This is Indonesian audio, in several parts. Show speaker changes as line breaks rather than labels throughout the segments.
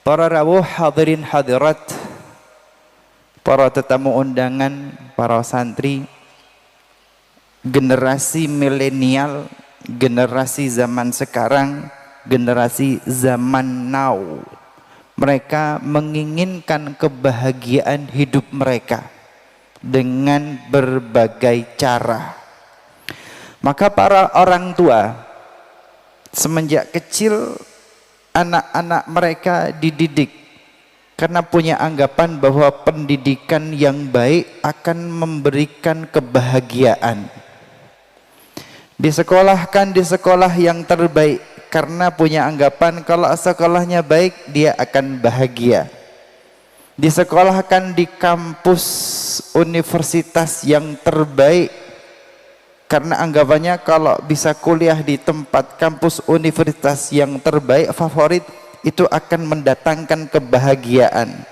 Para rawuh, hadirin hadirat, para tetamu undangan, para santri, generasi milenial, generasi zaman sekarang, generasi zaman now, mereka menginginkan kebahagiaan hidup mereka dengan berbagai cara. Maka para orang tua semenjak kecil anak-anak mereka dididik karena punya anggapan bahwa pendidikan yang baik akan memberikan kebahagiaan. Disekolahkan di sekolah yang terbaik karena punya anggapan kalau sekolahnya baik dia akan bahagia. Disekolahkan di kampus universitas yang terbaik karena anggapannya kalau bisa kuliah di tempat kampus universitas yang terbaik favorit itu akan mendatangkan kebahagiaan.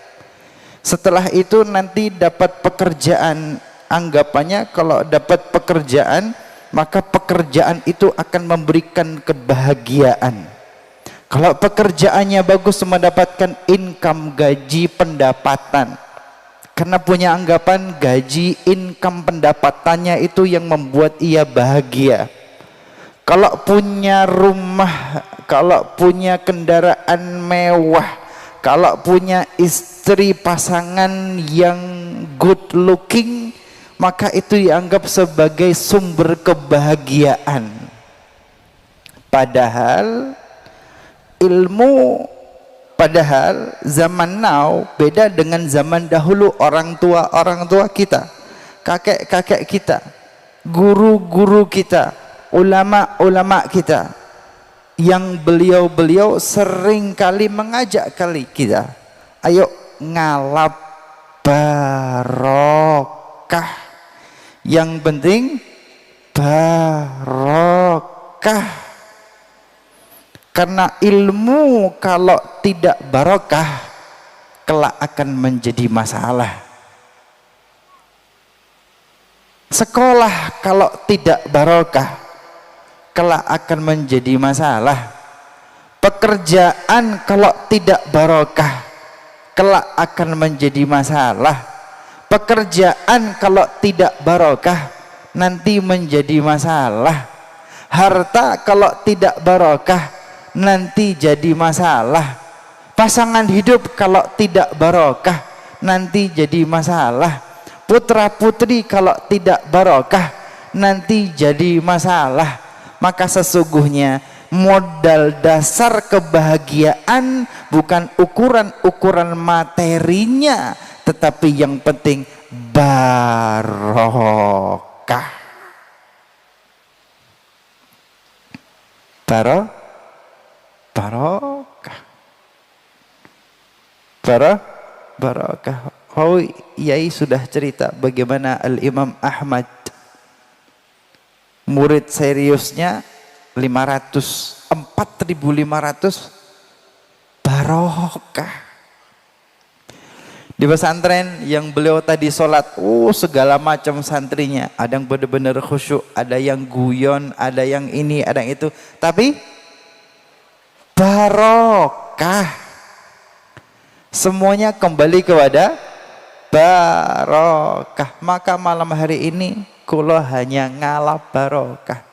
Setelah itu nanti dapat pekerjaan, anggapannya kalau dapat pekerjaan maka pekerjaan itu akan memberikan kebahagiaan. Kalau pekerjaannya bagus mendapatkan income, gaji, pendapatan. Karena punya anggapan gaji, income, pendapatannya itu yang membuat ia bahagia. Kalau punya rumah, kalau punya kendaraan mewah, kalau punya istri pasangan yang good looking, maka itu dianggap sebagai sumber kebahagiaan. Padahal Padahal zaman now beda dengan zaman dahulu. Orang tua kita, kakek-kakek kita, guru-guru kita, ulama-ulama kita, yang beliau-beliau sering kali mengajak kali kita, ayo ngalap barokah, yang penting barokah. Karena ilmu kalau tidak barokah kelak akan menjadi masalah. Sekolah kalau tidak barokah kelak akan menjadi masalah. Pekerjaan kalau tidak barokah kelak akan menjadi masalah. Pekerjaan kalau tidak barokah nanti menjadi masalah. Harta kalau tidak barokah nanti jadi masalah. Pasangan hidup kalau tidak barokah nanti jadi masalah. Putra putri kalau tidak barokah nanti jadi masalah. Maka sesungguhnya modal dasar kebahagiaan bukan ukuran-ukuran materinya, tetapi yang penting barokah. Barokah. Oh, Yai sudah cerita bagaimana Al-Imam Ahmad murid seriusnya 4.500 barokah. Di pesantren yang beliau tadi sholat, segala macam santrinya, ada yang benar-benar khusyuk, ada yang guyon, ada yang ini, ada yang itu, tapi barokah. Semuanya kembali kepada barokah. Maka malam hari ini kula hanya ngalap barokah.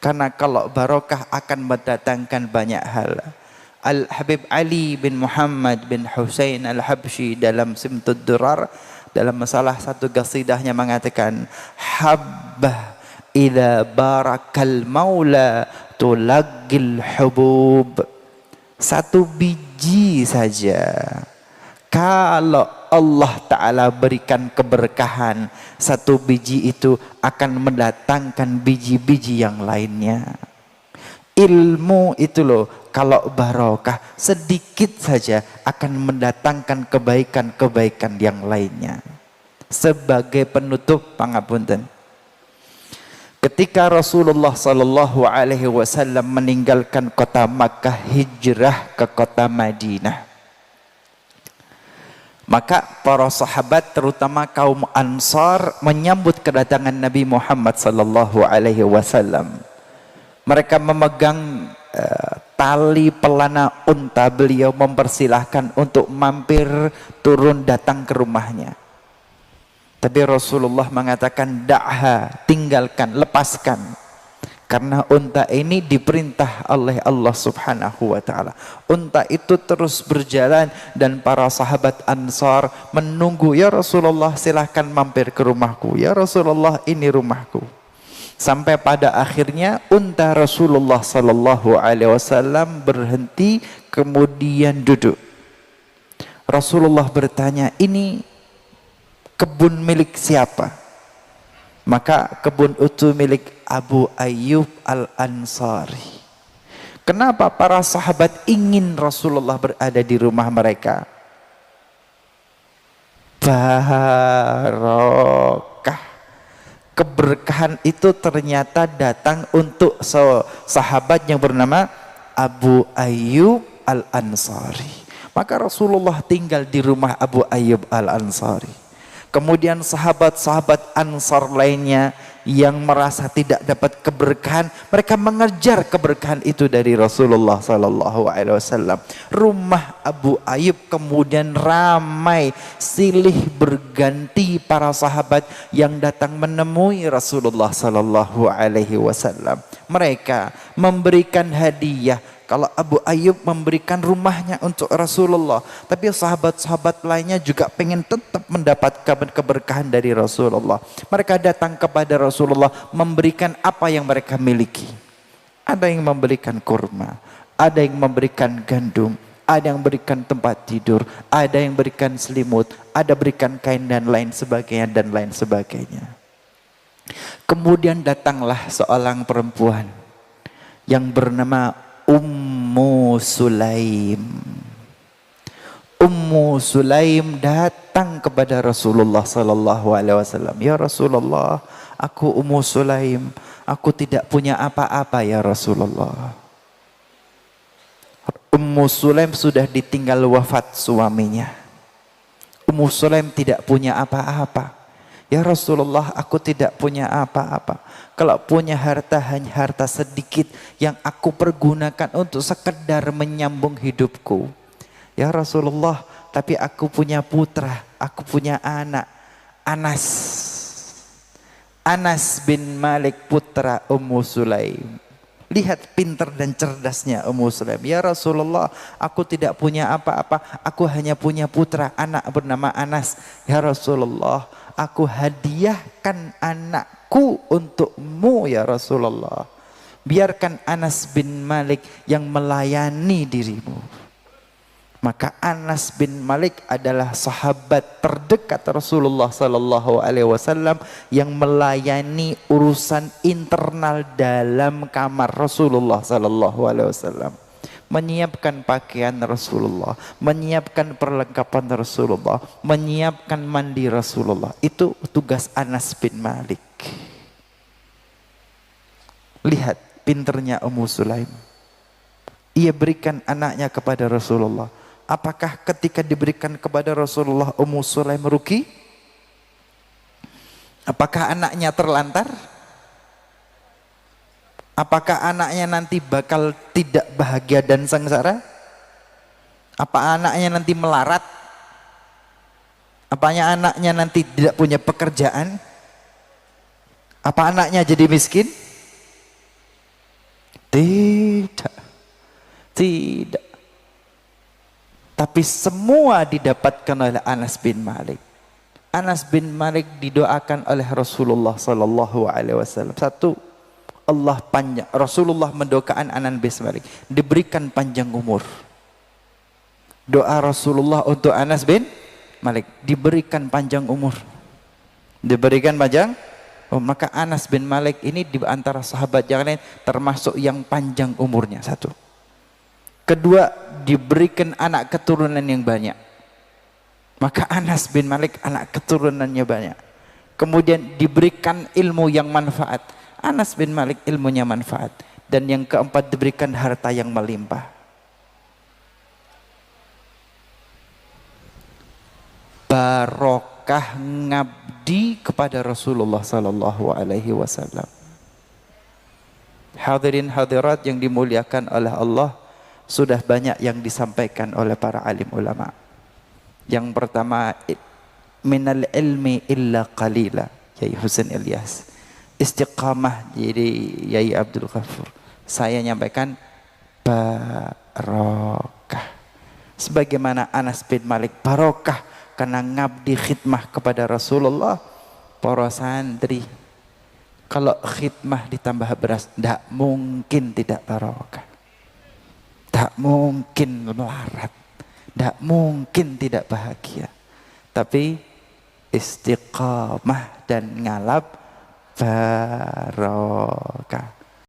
Karena kalau barokah akan mendatangkan banyak hal. Al-Habib Ali bin Muhammad bin Husain Al-Habsyi dalam Simtud Durar, dalam salah satu qasidahnya mengatakan, habbah idza barakal maula tulagil hubub. Satu biji saja kalau Allah Ta'ala berikan keberkahan, satu biji itu akan mendatangkan biji-biji yang lainnya. Ilmu itu loh, kalau barokah sedikit saja akan mendatangkan kebaikan-kebaikan yang lainnya. Sebagai penutup pangapunten, ketika Rasulullah Sallallahu Alaihi Wasallam meninggalkan kota Makkah, hijrah ke kota Madinah, Maka para sahabat terutama kaum Ansar menyambut kedatangan Nabi Muhammad sallallahu alaihi wasallam. Mereka memegang tali pelana unta beliau, mempersilahkan untuk mampir turun datang ke rumahnya. Tapi Rasulullah mengatakan, da'ha, tinggalkan, lepaskan. Karena unta ini diperintah oleh Allah subhanahu wa ta'ala. Unta itu terus berjalan dan para sahabat Ansar menunggu, ya Rasulullah silahkan mampir ke rumahku, ya Rasulullah ini rumahku. Sampai pada akhirnya unta Rasulullah sallallahu alaihi wasallam berhenti kemudian duduk. Rasulullah bertanya, ini kebun milik siapa? Maka kebun itu milik Abu Ayyub Al-Ansari. Kenapa para sahabat ingin Rasulullah berada di rumah mereka? Barokah. Keberkahan itu ternyata datang untuk sahabat yang bernama Abu Ayyub Al-Ansari. Maka Rasulullah tinggal di rumah Abu Ayyub Al-Ansari. Kemudian sahabat-sahabat Ansar lainnya yang merasa tidak dapat keberkahan, mereka mengejar keberkahan itu dari Rasulullah sallallahu alaihi wasallam. Rumah Abu Ayyub kemudian ramai, silih berganti para sahabat yang datang menemui Rasulullah sallallahu alaihi wasallam. Mereka memberikan hadiah. Kalau Abu Ayyub memberikan rumahnya untuk Rasulullah, tapi sahabat-sahabat lainnya juga pengen tetap mendapatkan keberkahan dari Rasulullah. Mereka datang kepada Rasulullah memberikan apa yang mereka miliki. Ada yang memberikan kurma, ada yang memberikan gandum, ada yang berikan tempat tidur, ada yang berikan selimut, ada berikan kain dan lain sebagainya dan lain sebagainya. Kemudian datanglah seorang perempuan yang bernama Ummu Sulaim. Ummu Sulaim datang kepada Rasulullah sallallahu alaihi wasallam. Ya Rasulullah, aku Ummu Sulaim, aku tidak punya apa-apa ya Rasulullah. Ummu Sulaim sudah ditinggal wafat suaminya. Ummu Sulaim tidak punya apa-apa. Ya Rasulullah, aku tidak punya apa-apa. Kalau punya harta, hanya harta sedikit yang aku pergunakan untuk sekedar menyambung hidupku. Ya Rasulullah, tapi aku punya putra, aku punya anak, Anas. Anas bin Malik putra Ummu Sulaim. Lihat pintar dan cerdasnya Ummu Sulaim. Ya Rasulullah, aku tidak punya apa-apa, aku hanya punya putra, anak bernama Anas. Ya Rasulullah, aku hadiahkan anakku untukmu ya Rasulullah. Biarkan Anas bin Malik yang melayani dirimu. Maka Anas bin Malik adalah sahabat terdekat Rasulullah sallallahu alaihi wasallam yang melayani urusan internal dalam kamar Rasulullah sallallahu alaihi wasallam. Menyiapkan pakaian Rasulullah, menyiapkan perlengkapan Rasulullah, menyiapkan mandi Rasulullah. Itu tugas Anas bin Malik. Lihat pinternya Ummu Sulaim. Ia berikan anaknya kepada Rasulullah. Apakah ketika diberikan kepada Rasulullah Ummu Sulaim rugi? Apakah anaknya terlantar? Apakah anaknya nanti bakal tidak bahagia dan sengsara? Apa anaknya nanti melarat? Apanya anaknya nanti tidak punya pekerjaan? Apa anaknya jadi miskin? Tidak. Tidak. Tapi semua didapatkan oleh Anas bin Malik. Anas bin Malik didoakan oleh Rasulullah sallallahu alaihi wasallam. Satu, Allah panjang. Rasulullah mendoakan Anas bin Malik diberikan panjang umur. Doa Rasulullah untuk Anas bin Malik diberikan panjang umur. Diberikan panjang. Oh, maka Anas bin Malik ini di antara sahabat yang lain termasuk yang panjang umurnya. Satu. Kedua, diberikan anak keturunan yang banyak. Maka Anas bin Malik anak keturunannya banyak. Kemudian diberikan ilmu yang manfaat. Anas bin Malik ilmunya manfaat. Dan yang keempat, diberikan harta yang melimpah. barokah ngabdi kepada Rasulullah sallallahu alaihi wasallam. Hadirin hadirat yang dimuliakan oleh Allah, sudah banyak yang disampaikan oleh para alim ulama. Yang pertama, minal ilmi illa qalila, Yai Husain Ilyas. Istiqamah, jadi Yai Abdul Ghafur. Saya nyampaikan barokah. Sebagaimana Anas bin Malik barokah karena ngabdi khidmah kepada Rasulullah. Para santri, kalau khidmah ditambah beras, tidak mungkin tidak barokah. Tak mungkin melarat, tak mungkin tidak bahagia. Tapi istiqamah dan ngalap barokah.